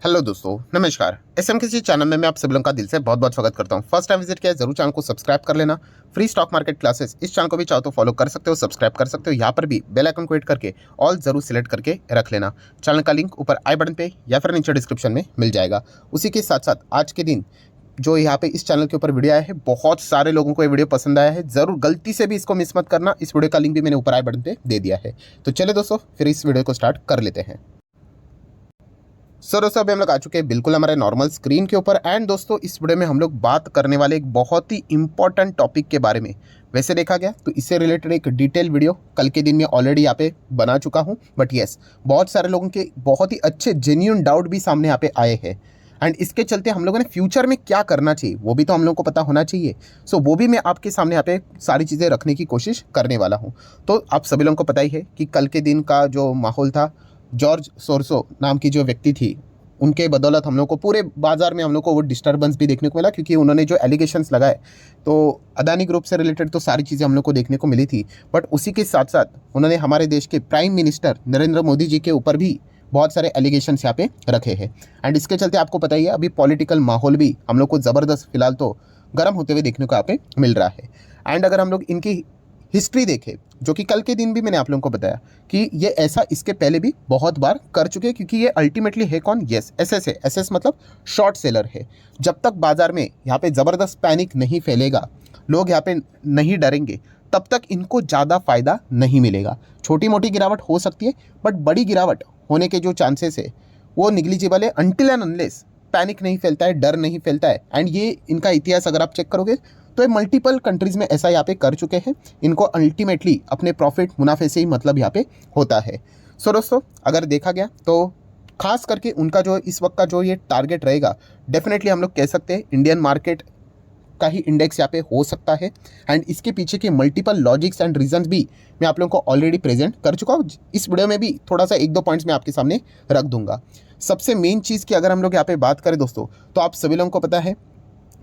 Hello दोस्तों, नमस्कार। SMKC channel में मैं आप सभी लोगों का दिल से बहुत बहुत स्वागत करता हूं। फर्स्ट टाइम विजिट किया है जरूर चैनल को सब्सक्राइब कर लेना। फ्री स्टॉक मार्केट क्लासेस इस चैनल को भी चाहो तो फॉलो कर सकते हो, सब्सक्राइब कर सकते हो। यहाँ पर भी बेल आइकन को हिट करके ऑल जरूर सिलेक्ट करके रख लेना। चैनल का लिंक ऊपर आई बटन पे या फिर नीचे डिस्क्रिप्शन में मिल जाएगा। उसी के साथ साथ आज के दिन जो यहाँ पे इस चैनल के ऊपर वीडियो आया है, बहुत सारे लोगों को ये वीडियो पसंद आया है। जरूर गलती से भी इसको मिस मत करना। इस वीडियो का लिंक भी मैंने ऊपर आई बटन पे दे दिया है। तो चले दोस्तों, फिर इस वीडियो को स्टार्ट कर लेते हैं। दोस्तों अभी हम लोग आ चुके हैं बिल्कुल हमारे नॉर्मल स्क्रीन के ऊपर। एंड दोस्तों इस वीडियो में हम लोग बात करने वाले एक बहुत ही इंपॉर्टेंट टॉपिक के बारे में। वैसे देखा गया तो इससे रिलेटेड एक डिटेल वीडियो कल के दिन में ऑलरेडी यहाँ पे बना चुका हूँ, बट येस बहुत सारे लोगों के बहुत ही अच्छे जेन्युइन डाउट भी सामने यहाँ पे आए हैं। एंड इसके चलते हम लोगों ने फ्यूचर में क्या करना चाहिए वो भी तो हम लोगों को पता होना चाहिए। सो वो भी मैं आपके सामने यहाँ पे सारी चीज़ें रखने की कोशिश करने वाला हूँ। तो आप सभी लोगों को पता ही है कि कल के दिन का जो माहौल था, जॉर्ज सोरसो नाम की जो व्यक्ति थी, उनके बदौलत हम लोग को पूरे बाजार में हम लोग को वो डिस्टर्बेंस भी देखने को मिला, क्योंकि उन्होंने जो एलिगेशंस लगाए तो अदानी ग्रुप से रिलेटेड तो सारी चीज़ें हम लोग को देखने को मिली थी। बट उसी के साथ साथ उन्होंने हमारे देश के प्राइम मिनिस्टर नरेंद्र मोदी जी के ऊपर भी बहुत सारे एलिगेशंस यहाँ पे रखे हैं। एंड इसके चलते आपको पता ही है अभी पॉलिटिकल माहौल भी हम लोग को ज़बरदस्त फिलहाल तो गर्म होते हुए देखने को यहाँ पे मिल रहा है। एंड अगर हम लोग इनकी हिस्ट्री देखें, जो कि कल के दिन भी मैंने आप लोगों को बताया कि ये ऐसा इसके पहले भी बहुत बार कर चुके हैं, क्योंकि ये अल्टीमेटली है कौन? यस, एसएस है। एसएस मतलब शॉर्ट सेलर है। जब तक बाजार में यहाँ पे ज़बरदस्त पैनिक नहीं फैलेगा, लोग यहाँ पे नहीं डरेंगे, तब तक इनको ज़्यादा फायदा नहीं मिलेगा। छोटी मोटी गिरावट हो सकती है, बट बड़ी गिरावट होने के जो चांसेस है वो निग्लिजिबल है अनटिल एंड अनलेस पैनिक नहीं फैलता है, डर नहीं फैलता है। एंड ये इनका इतिहास अगर आप चेक करोगे तो ये मल्टीपल कंट्रीज़ में ऐसा यहाँ पे कर चुके हैं। इनको अल्टीमेटली अपने प्रॉफिट मुनाफे से ही मतलब यहाँ पे होता है। सो दोस्तों अगर देखा गया तो खास करके उनका जो इस वक्त का जो ये टारगेट रहेगा, डेफिनेटली हम लोग कह सकते हैं इंडियन मार्केट का ही इंडेक्स यहाँ पे हो सकता है। एंड इसके पीछे के मल्टीपल लॉजिक्स एंड रीजंस भी मैं आप लोगों को ऑलरेडी प्रेजेंट कर चुका हूँ। इस वीडियो में भी थोड़ा सा एक दो पॉइंट्स मैं आपके सामने रख दूंगा। सबसे मेन चीज़ की अगर हम लोग यहाँ पे बात करें दोस्तों, तो आप सभी लोगों को पता है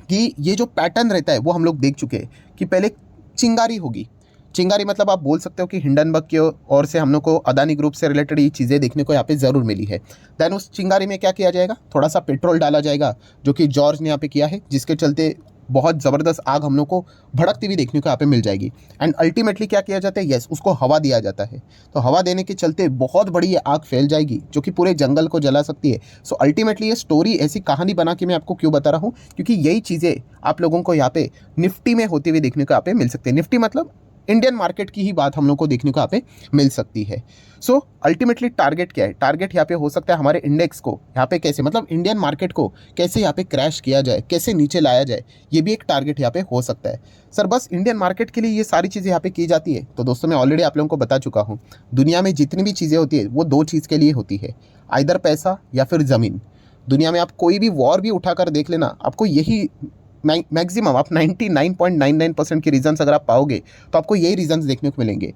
कि ये जो पैटर्न रहता है वो हम लोग देख चुके हैं कि पहले चिंगारी होगी। चिंगारी मतलब आप बोल सकते हो कि हिंडनबर्ग की ओर से हम लोग को अदानी ग्रुप से रिलेटेड ये चीज़ें देखने को यहाँ पे ज़रूर मिली है। देन उस चिंगारी में क्या किया जाएगा? थोड़ा सा पेट्रोल डाला जाएगा, जो कि जॉर्ज ने यहाँ पे किया है, जिसके चलते बहुत ज़बरदस्त आग हम लोग को भड़कती हुई देखने को यहाँ पे मिल जाएगी। एंड अल्टीमेटली क्या किया जाता है? यस, उसको हवा दिया जाता है। तो हवा देने के चलते बहुत बड़ी ये आग फैल जाएगी, जो कि पूरे जंगल को जला सकती है। सो अल्टीमेटली ये स्टोरी ऐसी कहानी बना के मैं आपको क्यों बता रहा हूँ, क्योंकि यही चीज़ें आप लोगों को यहाँ पे निफ्टी में होती हुई देखने को यहाँ पे मिल सकती है। निफ्टी मतलब इंडियन मार्केट की ही बात हम लोग को देखने को यहाँ पे मिल सकती है। सो अल्टीमेटली टारगेट क्या है? टारगेट यहाँ पे हो सकता है हमारे इंडेक्स को यहाँ पे कैसे, मतलब इंडियन मार्केट को कैसे यहाँ पे क्रैश किया जाए, कैसे नीचे लाया जाए, ये भी एक टारगेट यहाँ पे हो सकता है। सर बस इंडियन मार्केट के लिए ये सारी चीज़ें यहाँ पे की जाती है? तो दोस्तों मैं ऑलरेडी आप लोगों को बता चुका हूँ, दुनिया में जितनी भी चीज़ें होती है वो दो चीज़ के लिए होती है, आइदर पैसा या फिर ज़मीन। दुनिया में आप कोई भी वॉर भी उठाकर देख लेना, आपको यही मैक्सिमम आप 99.99% के रीजंस अगर आप पाओगे तो आपको यही रीजंस देखने को मिलेंगे।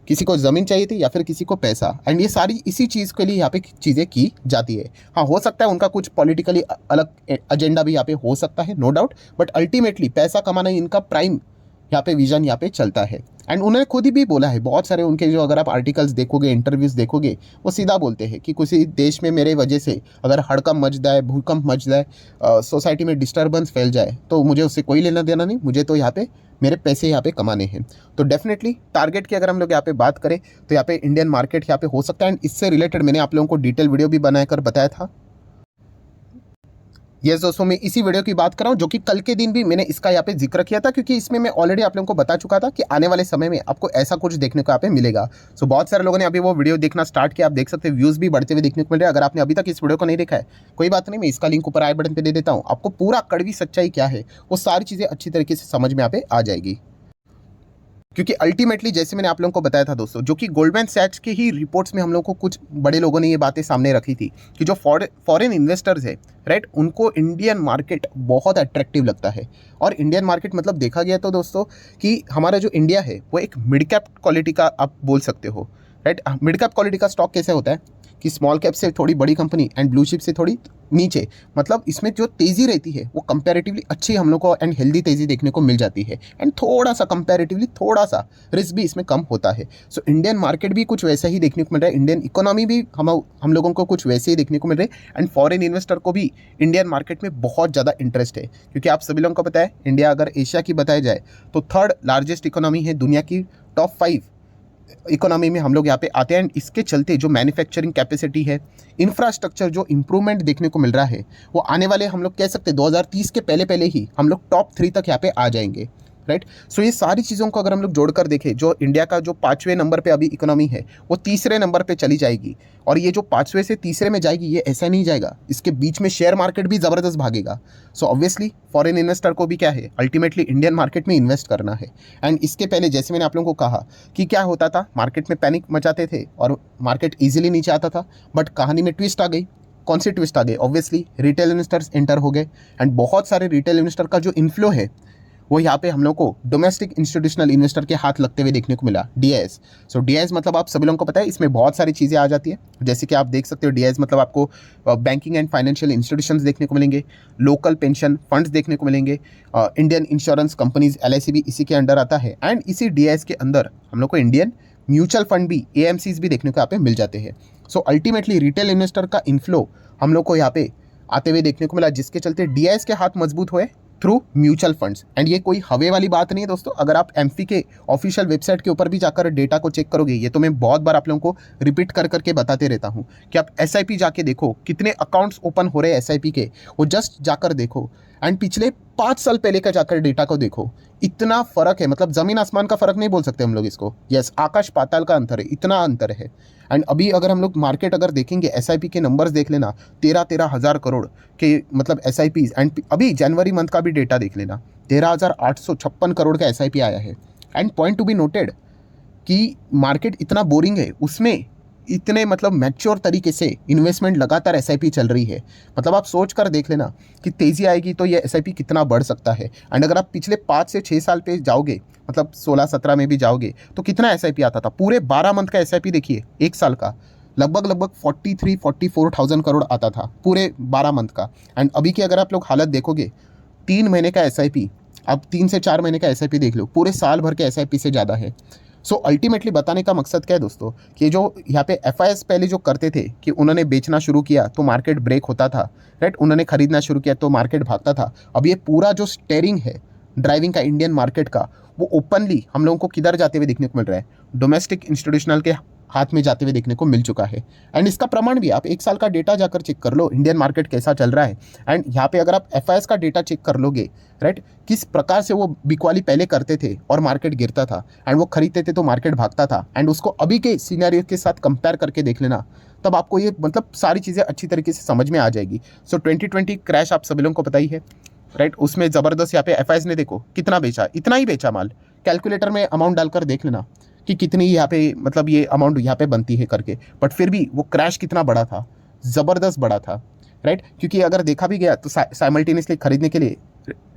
किसी को ज़मीन चाहिए थी या फिर किसी को पैसा। एंड ये सारी इसी चीज़ के लिए यहाँ पे चीज़ें की जाती है। हाँ, हो सकता है उनका कुछ पॉलिटिकली अलग एजेंडा भी यहाँ पे हो सकता है, नो डाउट, बट अल्टीमेटली पैसा कमाना इनका प्राइम यहाँ पे विजन यहाँ पे चलता है। एंड उन्होंने खुद ही भी बोला है, बहुत सारे उनके जो अगर आप आर्टिकल्स देखोगे, इंटरव्यूज़ देखोगे, वो सीधा बोलते हैं कि किसी देश में मेरे वजह से अगर हड़कंप मच जाए, भूकंप मच जाए, सोसाइटी में डिस्टर्बेंस फैल जाए, तो मुझे उससे कोई लेना देना नहीं, मुझे तो यहाँ पे मेरे पैसे यहाँ पे कमाने हैं। तो डेफिनेटली टारगेट की अगर हम लोग यहाँ पे बात करें तो यहाँ पे इंडियन मार्केट यहाँ पे हो सकता है। एंड इससे रिलेटेड मैंने आप लोगों को डिटेल वीडियो भी बनाकर बताया था। यस दोस्तों, मैं इसी वीडियो की बात कर रहा हूँ, जो कि कल के दिन भी मैंने इसका यहाँ पे जिक्र किया था, क्योंकि इसमें मैं ऑलरेडी आप लोगों को बता चुका था कि आने वाले समय में आपको ऐसा कुछ देखने को यहाँ पे मिलेगा। सो बहुत सारे लोगों ने अभी वो वीडियो देखना स्टार्ट किया, आप देख सकते हैं व्यूज़ भी बढ़ते हुए देखने को मिल रहे हैं। अगर आपने अभी तक इस वीडियो को नहीं देखा है, कोई बात नहीं, मैं इसका लिंक ऊपर आई बटन पर दे देता हूँ। आपको पूरा कड़वी सच्चाई क्या है वो सारी चीज़ें अच्छी तरीके से समझ में यहाँ पे आ जाएगी। क्योंकि अल्टीमेटली जैसे मैंने आप लोगों को बताया था दोस्तों, जो कि गोल्डमैन सैक्स के ही रिपोर्ट्स में हम लोग को कुछ बड़े लोगों ने ये बातें सामने रखी थी कि जो फॉरेन इन्वेस्टर्स है, राइट, उनको इंडियन मार्केट बहुत अट्रैक्टिव लगता है। और इंडियन मार्केट मतलब देखा गया तो दोस्तों कि हमारा जो इंडिया है वो एक मिड कैप क्वालिटी का आप बोल सकते हो, राइट। मिड कैप क्वालिटी का स्टॉक कैसे होता है कि स्मॉल कैप से थोड़ी बड़ी कंपनी एंड ब्लू चिप से थोड़ी नीचे, मतलब इसमें जो तेज़ी रहती है वो कंपैरेटिवली अच्छी हम लोग को एंड हेल्दी तेज़ी देखने को मिल जाती है, एंड थोड़ा सा कंपैरेटिवली थोड़ा सा रिस्क भी इसमें कम होता है। सो इंडियन मार्केट भी कुछ वैसा ही देखने को मिल रहा है, इंडियन इकोनॉमी भी हम लोगों को कुछ वैसे ही देखने को मिल रहा है, एंड फॉरेन इन्वेस्टर को भी इंडियन मार्केट में बहुत ज़्यादा इंटरेस्ट है, क्योंकि आप सभी लोगों को पता है इंडिया अगर एशिया की बताया जाए तो थर्ड लार्जेस्ट इकोनॉमी है, दुनिया की टॉप 5 इकोनॉमी में हम लोग यहाँ पे आते हैं, एंड इसके चलते जो मैन्युफैक्चरिंग कैपेसिटी है, इंफ्रास्ट्रक्चर जो इंप्रूवमेंट देखने को मिल रहा है, वो आने वाले हम लोग कह सकते हैं 2030 के पहले पहले ही हम लोग टॉप 3 तक यहाँ पे आ जाएंगे, राइट। सो ये सारी चीज़ों को अगर हम लोग जोड़कर देखें, जो इंडिया का जो 5वें नंबर पे अभी इकोनॉमी है वो 3रे नंबर पे चली जाएगी, और ये जो 5वें से 3रे में जाएगी ये ऐसा नहीं जाएगा, इसके बीच में शेयर मार्केट भी ज़बरदस्त भागेगा। सो ऑब्वियसली फॉरेन इन्वेस्टर को भी क्या है, अल्टीमेटली इंडियन मार्केट में इन्वेस्ट करना है। एंड इसके पहले जैसे मैंने आप लोगों को कहा कि क्या होता था, मार्केट में पैनिक मचाते थे और मार्केट ईजिली नीचे आता था, बट कहानी में ट्विस्ट आ गई। कौन सी ट्विस्ट आ गई? ऑब्वियसली रिटेल इन्वेस्टर्स एंटर हो गए, एंड बहुत सारे रिटेल इन्वेस्टर का जो इन्फ्लो है वो यहाँ पे हम लोग को डोमेस्टिक इंस्टीट्यूशनल इन्वेस्टर के हाथ लगते हुए देखने को मिला, डीआईएस। सो डीआईएस मतलब आप सभी लोगों को पता है इसमें बहुत सारी चीज़ें आ जाती है, जैसे कि आप देख सकते हो डीआईएस मतलब आपको बैंकिंग एंड फाइनेंशियल इंस्टीट्यूशंस देखने को मिलेंगे, लोकल पेंशन फंड्स देखने को मिलेंगे, इंडियन इंश्योरेंस कंपनीज एलआईसी भी इसी के अंडर आता है, एंड इसी डीआईएस के अंदर हम लोग को इंडियन म्यूचुअल फंड भी एएमसीज भी देखने को यहाँ पे मिल जाते हैं। सो अल्टीमेटली रिटेल इन्वेस्टर का इन्फ्लो हम लोग को यहाँ पे आते हुए देखने को मिला, जिसके चलते डीआईएस के हाथ मजबूत हुए थ्रू म्यूचुअल फंड्स। एंड ये कोई हवे वाली बात नहीं है दोस्तों, अगर आप एमफी के ऑफिशियल वेबसाइट के ऊपर भी जाकर डेटा को चेक करोगे, ये तो मैं बहुत बार आप लोगों को रिपीट कर करके बताते रहता हूँ कि आप एसआईपी जाके देखो, कितने अकाउंट्स ओपन हो रहे हैं एसआईपी के, वो जस्ट जाकर देखो, एंड पिछले 5 साल पहले का जाकर डेटा को देखो, इतना फर्क है, मतलब जमीन आसमान का फर्क नहीं बोल सकते हम लोग इसको, यस आकाश पाताल का अंतर है, इतना अंतर है। एंड अभी अगर हम लोग मार्केट अगर देखेंगे, एसआईपी के नंबर्स देख लेना, 13 हज़ार करोड़ के मतलब एसआईपीज, एंड अभी जनवरी मंथ का भी डेटा देख लेना, 13,856 करोड़ का एसआईपी आया है। And point to be noted कि मार्केट इतना बोरिंग है, उसमें इतने मतलब मैच्योर तरीके से इन्वेस्टमेंट लगातार एसआईपी चल रही है, मतलब आप सोच कर देख लेना कि तेज़ी आएगी तो ये एसआईपी कितना बढ़ सकता है। एंड अगर आप पिछले 5 से 6 साल पे जाओगे, मतलब 16-17 में भी जाओगे, तो कितना एसआईपी आता था, पूरे 12 मंथ का एसआईपी देखिए, एक साल का लगभग 43-44,000 करोड़ आता था पूरे 12 मंथ का। एंड अभी की अगर आप लोग हालत देखोगे, 3 महीने का एसआईपी, अब 3 से 4 महीने का एसआईपी देख लो, पूरे साल भर के एसआईपी से ज़्यादा है। सो अल्टीमेटली बताने का मकसद क्या है दोस्तों, कि जो यहाँ पे एफआईएस पहले जो करते थे कि उन्होंने बेचना शुरू किया तो मार्केट ब्रेक होता था, राइट, उन्होंने खरीदना शुरू किया तो मार्केट भागता था। अब ये पूरा जो स्टेयरिंग है ड्राइविंग का इंडियन मार्केट का, वो ओपनली हम लोगों को किधर जाते हुए देखने को मिल रहा है, डोमेस्टिक इंस्टीट्यूशनल के हाथ में जाते हुए देखने को मिल चुका है। एंड इसका प्रमाण भी आप 1 साल का डेटा जाकर चेक कर लो, इंडियन मार्केट कैसा चल रहा है। एंड यहाँ पे अगर आप एफआईएस का डेटा चेक कर लोगे, राइट, किस प्रकार से वो बिकवाली पहले करते थे और मार्केट गिरता था, एंड वो खरीदते थे तो मार्केट भागता था, एंड उसको अभी के सिनेरियो के साथ कंपेयर करके देख लेना, तब आपको ये मतलब सारी चीज़ें अच्छी तरीके से समझ में आ जाएगी। सो 2020 क्रैश आप सभी लोगों को पता ही है, राइट, उसमें ज़बरदस्त यहाँ पे एफआईएस ने देखो कितना बेचा, इतना ही बेचा माल, कैलकुलेटर में अमाउंट डालकर देख लेना कि कितनी यहाँ पे मतलब ये अमाउंट यहाँ पे बनती है करके, बट फिर भी वो क्रैश कितना बड़ा था, ज़बरदस्त बड़ा था, राइट, क्योंकि अगर देखा भी गया तो साइमल्टेनियसली खरीदने के लिए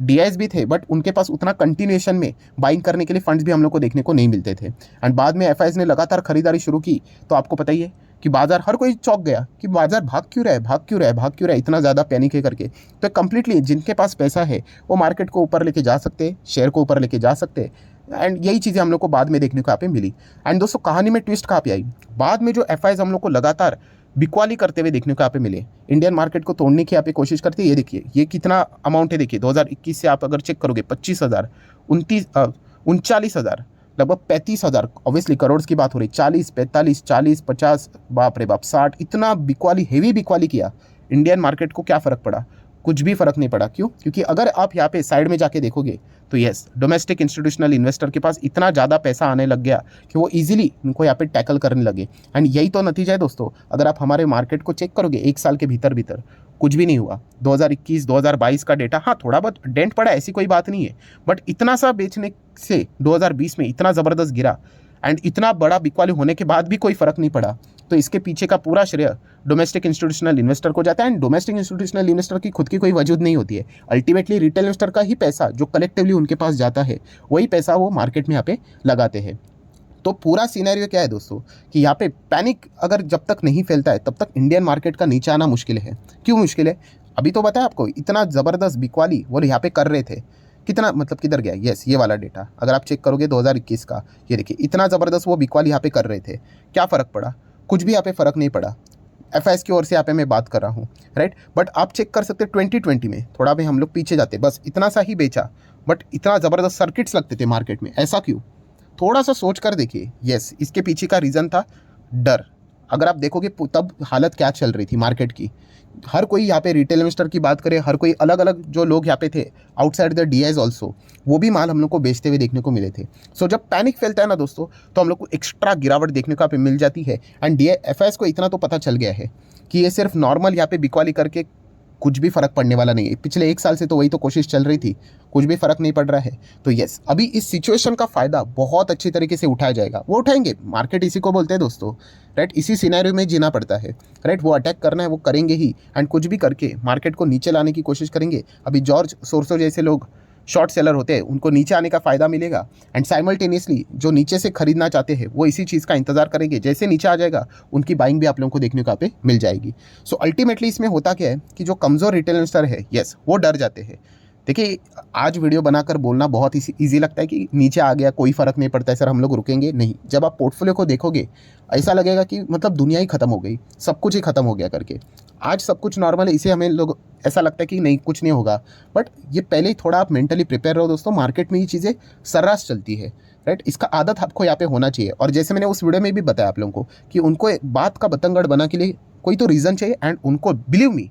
डीआईएस भी थे, बट उनके पास उतना कंटिन्यूएशन में बाइंग करने के लिए फंड्स भी हम लोग को देखने को नहीं मिलते थे। एंड बाद में एफआईएस ने लगातार खरीदारी शुरू की, तो आपको पता ही है कि बाजार हर कोई चौंक गया कि बाजार भाग क्यों रहा है, भाग क्यों रहा है, भाग क्यों रहा है, इतना ज़्यादा पैनिक है करके। तो कंप्लीटली जिनके पास पैसा है वो मार्केट को ऊपर लेके जा सकते हैं, शेयर को ऊपर लेके जा सकते हैं, एंड यही चीज़ें हम लोग को बाद में देखने को यहाँ पे मिली। एंड दोस्तों कहानी में ट्विस्ट कहाँ पे आई, बाद में जो एफआईएस हम लोग को लगातार बिकवाली करते हुए देखने को यहाँ पे मिले, इंडियन मार्केट को तोड़ने की यहाँ पे कोशिश करती है। ये देखिए ये कितना अमाउंट है, देखिए 2021 से आप अगर चेक करोगे 25,000, 39,000, लगभग 35,000, ऑब्वियसली करोड़ की बात हो रही, 40, 45, 40, 50, बाप रे बाप 60, इतना बिकवाली, हेवी बिकवाली किया। इंडियन मार्केट को क्या फ़र्क पड़ा? कुछ भी फ़र्क नहीं पड़ा। क्यों? क्योंकि अगर आप यहाँ पे साइड में जाके देखोगे तो यस, डोमेस्टिक इंस्टीट्यूशनल इन्वेस्टर के पास इतना ज़्यादा पैसा आने लग गया कि वो इजीली उनको यहाँ पे टैकल करने लगे। एंड यही तो नतीजा है दोस्तों, अगर आप हमारे मार्केट को चेक करोगे 1 साल के भीतर भीतर कुछ भी नहीं हुआ। 2021-2022 का डेटा, हाँ थोड़ा बहुत डेंट पड़ा, ऐसी कोई बात नहीं है, बट इतना सा बेचने से 2020 में इतना ज़बरदस्त गिरा, एंड इतना बड़ा बिकवाली होने के बाद भी कोई फ़र्क नहीं पड़ा। तो इसके पीछे का पूरा श्रेय डोमेस्टिक इंस्टीट्यूशनल इन्वेस्टर को जाता है। एंड डोमेस्टिक इंस्टीट्यूशनल इन्वेस्टर की खुद की कोई वजूद नहीं होती है, अल्टीमेटली रिटेल इन्वेस्टर का ही पैसा जो कलेक्टिवली उनके पास जाता है, वही पैसा वो मार्केट में यहाँ पे लगाते हैं। तो पूरा सिनेरियो क्या है दोस्तों कि यहाँ पे पैनिक अगर जब तक नहीं फैलता है तब तक इंडियन मार्केट का नीचे आना मुश्किल है। क्यों मुश्किल है? अभी तो बताया आपको, इतना ज़बरदस्त बिकवाली वो यहाँ पे कर रहे थे। कितना मतलब किधर गया? यस, ये वाला डेटा अगर आप चेक करोगे 2021 का, ये देखिए इतना ज़बरदस्त वो बिकवाली यहाँ पे कर रहे थे। क्या फ़र्क पड़ा? कुछ भी यहाँ पे फ़र्क नहीं पड़ा। एफआईएस की ओर से यहाँ पे मैं बात कर रहा हूँ, राइट। बट आप चेक कर सकते 2020 में थोड़ा भी हम लोग पीछे जाते, बस इतना सा ही बेचा, बट इतना ज़बरदस्त सर्किट्स लगते थे मार्केट में। ऐसा क्यों? थोड़ा सा सोच कर देखिए। यस, इसके पीछे का रीज़न था डर। अगर आप देखोगे तब हालत क्या चल रही थी मार्केट की, हर कोई यहाँ पे रिटेल इन्वेस्टर की बात करे, हर कोई अलग अलग जो लोग यहाँ पे थे आउटसाइड द डीआईज ऑल्सो, वो भी माल हम लोग को बेचते हुए देखने को मिले थे। सो जब पैनिक फैलता है ना दोस्तों, तो हम लोग को एक्स्ट्रा गिरावट देखने को यहाँ पे मिल जाती है। एंड DIFIs को इतना तो पता चल गया है कि ये सिर्फ नॉर्मल यहाँ पे बिकवाली करके कुछ भी फ़र्क पड़ने वाला नहीं है। पिछले 1 साल से तो वही तो कोशिश चल रही थी, कुछ भी फ़र्क नहीं पड़ रहा है। तो यस, अभी इस सिचुएशन का फ़ायदा बहुत अच्छी तरीके से उठाया जाएगा। वो उठाएंगे, मार्केट इसी को बोलते हैं दोस्तों, राइट। इसी सिनेरियो में जीना पड़ता है, राइट। वो अटैक करना है वो करेंगे ही, एंड कुछ भी करके मार्केट को नीचे लाने की कोशिश करेंगे। अभी जॉर्ज सोरसो जैसे लोग शॉर्ट सेलर होते हैं, उनको नीचे आने का फ़ायदा मिलेगा। एंड साइमल्टेनियसली जो नीचे से खरीदना चाहते हैं वो इसी चीज़ का इंतजार करेंगे। जैसे नीचे आ जाएगा उनकी बाइंग भी आप लोगों को देखने को यहाँ पे मिल जाएगी। सो अल्टीमेटली इसमें होता क्या है कि जो कमज़ोर रिटेल इन्वेस्टर है, यस, वो डर जाते हैं। देखिए, आज वीडियो बनाकर बोलना बहुत ईजी लगता है कि नीचे आ गया कोई फ़र्क नहीं पड़ता है सर, हम लोग रुकेंगे नहीं। जब आप पोर्टफोलियो को देखोगे ऐसा लगेगा कि मतलब दुनिया ही ख़त्म हो गई, सब कुछ ही ख़त्म हो गया करके। आज सब कुछ नॉर्मल है, इसे हमें लोग ऐसा लगता है कि नहीं कुछ नहीं होगा, बट ये पहले ही थोड़ा आप मेंटली प्रिपेयर रहो दोस्तों। मार्केट में ये चीज़ें सर्रास चलती है, राइट। इसका आदत आपको यहाँ पे होना चाहिए। और जैसे मैंने उस वीडियो में भी बताया आप लोगों को कि उनको एक बात का बतंगड़ बना के लिए कोई तो रीज़न चाहिए, एंड उनको बिलीव मी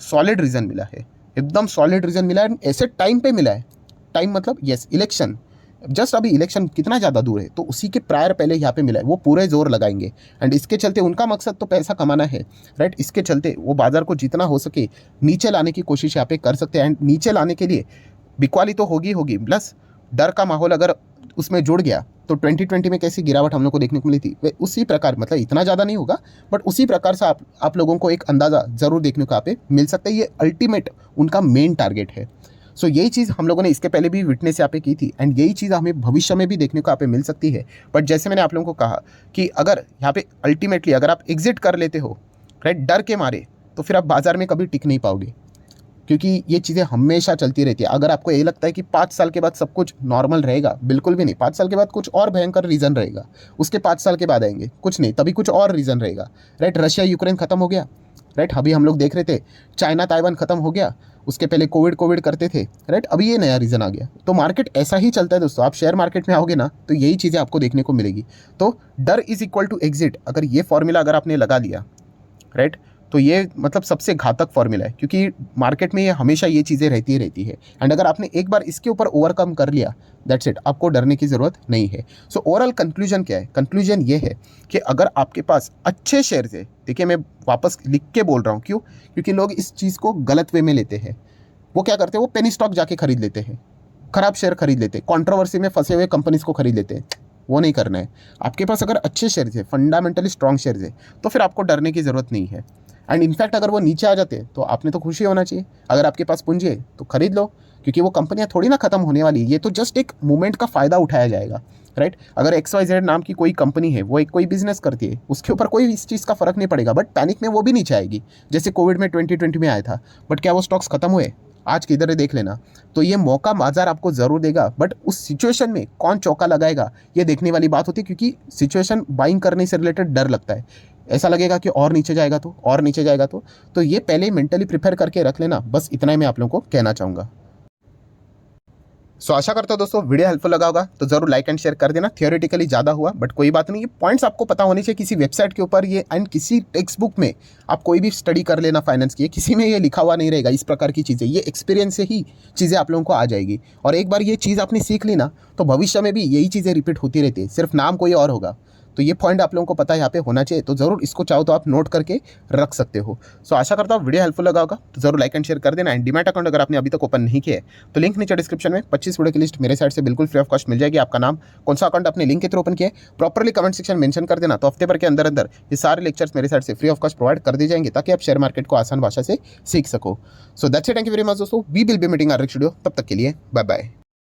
सॉलिड रीज़न मिला है, एकदम सॉलिड रीज़न मिला है। ऐसे टाइम पे मिला है, टाइम मतलब यस इलेक्शन, जस्ट अभी इलेक्शन कितना ज़्यादा दूर है, तो उसी के प्रायर पहले यहाँ पे मिला है। वो पूरे जोर लगाएंगे, एंड इसके चलते उनका मकसद तो पैसा कमाना है, राइट। इसके चलते वो बाजार को जितना हो सके नीचे लाने की कोशिश यहाँ पे कर सकते हैं। एंड नीचे लाने के लिए बिकवाली तो होगी, प्लस डर का माहौल अगर उसमें जुड़ गया तो 2020 में कैसी गिरावट हम लोग को देखने को मिली थी, वे उसी प्रकार, मतलब इतना ज़्यादा नहीं होगा, बट उसी प्रकार से आप लोगों को एक अंदाज़ा ज़रूर देखने को यहाँ पे मिल सकता है। ये अल्टीमेट उनका मेन टारगेट है। सो यही चीज़ हम लोगों ने इसके पहले भी विटनेस यहाँ पे की थी, एंड यही चीज़ हमें भविष्य में भी देखने को यहाँ पे मिल सकती है। बट जैसे मैंने आप लोगों को कहा कि अगर यहाँ पे अल्टीमेटली अगर आप एग्जिट कर लेते हो, राइट, डर के मारे, तो फिर आप बाजार में कभी टिक नहीं पाओगे, क्योंकि ये चीज़ें हमेशा चलती रहती है। अगर आपको ये लगता है कि 5 साल के बाद सब कुछ नॉर्मल रहेगा, बिल्कुल भी नहीं। 5 साल के बाद कुछ और भयंकर रीज़न रहेगा, उसके 5 साल के बाद आएंगे, कुछ नहीं, तभी कुछ और रीज़न रहेगा, राइट। रशिया यूक्रेन ख़त्म हो गया, राइट, अभी हम लोग देख रहे थे चाइना ताइवान ख़त्म हो गया, उसके पहले कोविड करते थे, राइट, अभी ये नया रीज़न आ गया। तो मार्केट ऐसा ही चलता है दोस्तों। आप शेयर मार्केट में आओगे ना तो यही चीज़ें आपको देखने को मिलेगी। तो डर इज़ इक्वल टू एग्जिट, अगर ये फॉर्मूला अगर आपने लगा लिया, राइट, तो ये मतलब सबसे घातक फॉर्मूला है, क्योंकि मार्केट में ये हमेशा ये चीज़ें रहती है। एंड अगर आपने एक बार इसके ऊपर ओवरकम कर लिया, दैट्स इट, आपको डरने की ज़रूरत नहीं है। सो ओवरऑल कंक्लूजन क्या है? कंक्लूजन ये है कि अगर आपके पास अच्छे शेयर्स है, देखिए मैं वापस लिख के बोल रहा हूँ, क्यों? क्योंकि लोग इस चीज़ को गलत वे में लेते हैं। वो क्या करते हैं, वो पेनी स्टॉक जाके खरीद लेते हैं, खराब शेयर खरीद लेते हैं, कंट्रोवर्सी में फंसे हुए कंपनीज को खरीद लेते हैं। वो नहीं करना है। आपके पास अगर अच्छे शेयर्स है, फंडामेंटली स्ट्रॉन्ग शेयर्स है, तो फिर आपको डरने की ज़रूरत नहीं है। एंड इनफैक्ट अगर वो नीचे आ जाते तो आपने तो खुशी होना चाहिए। अगर आपके पास पूंजी है तो खरीद लो, क्योंकि वो कंपनियां थोड़ी ना खत्म होने वाली, ये तो जस्ट एक मूवमेंट का फ़ायदा उठाया जाएगा, राइट। अगर XYZ नाम की कोई कंपनी है, वो एक कोई बिजनेस करती है, उसके ऊपर कोई इस चीज़ का फ़र्क नहीं पड़ेगा, बट पैनिक में वो भी नीचे आएगी, जैसे कोविड में 2020 में आया था। बट क्या वो स्टॉक्स खत्म हुए? आज किधर है देख लेना। तो ये मौका बाजार आपको ज़रूर देगा, बट उस सिचुएशन में कौन चौका लगाएगा ये देखने वाली बात होती है, क्योंकि सिचुएशन बाइंग करने से रिलेटेड डर लगता है। ऐसा लगेगा कि और नीचे जाएगा तो, और नीचे जाएगा तो ये पहले मेंटली प्रिपेयर करके रख लेना। बस इतना ही मैं आप लोगों को कहना चाहूँगा। सो आशा करता हूँ दोस्तों वीडियो हेल्पफुल लगा होगा, तो जरूर लाइक एंड शेयर कर देना। थियोरेटिकली ज़्यादा हुआ, बट कोई बात नहीं, ये पॉइंट्स आपको पता होने चाहिए किसी वेबसाइट के ऊपर ये, एंड किसी टेक्स्ट बुक में आप कोई भी स्टडी कर लेना फाइनेंस की, किसी में ये लिखा हुआ नहीं रहेगा इस प्रकार की चीज़ें। ये एक्सपीरियंस से ही चीज़ें आप लोगों को आ जाएगी, और एक बार ये चीज़ आपने सीख ली ना, तो भविष्य में भी यही चीज़ें रिपीट होती रहती है, सिर्फ नाम कोई और होगा। तो ये पॉइंट आप लोगों को पता है यहाँ पे होना चाहिए, तो ज़रूर इसको चाहो तो आप नोट करके रख सकते हो। सो आशा करता हूँ वीडियो हेल्पफुल लगा होगा, तो जरूर लाइक एंड शेयर कर देना। एंड डीमैट अकाउंट अगर आपने अभी तक ओपन नहीं किया है तो लिंक नीचे डिस्क्रिप्शन में 25 वीडियो की लिस्ट मेरे साइड से बिल्कुल फ्री ऑफ कॉस्ट मिल जाएगी। आपका नाम, कौन सा अकाउंट अपने लिंक के थ्रू ओपन किया है, प्रॉपरली कमेंट सेक्शन मेंशन कर देना, तो हफ्ते भर के अंदर अंदर ये सारे लेक्चर्स मेरे साइड से फ्री ऑफ कॉस्ट प्रोवाइड कर दिए जाएंगे, ताकि आप शेयर मार्केट को आसान भाषा से सीख सको। So that's it, thank you very much दोस्तों, we will be meeting our next video. तब तक के लिए बाय बाय।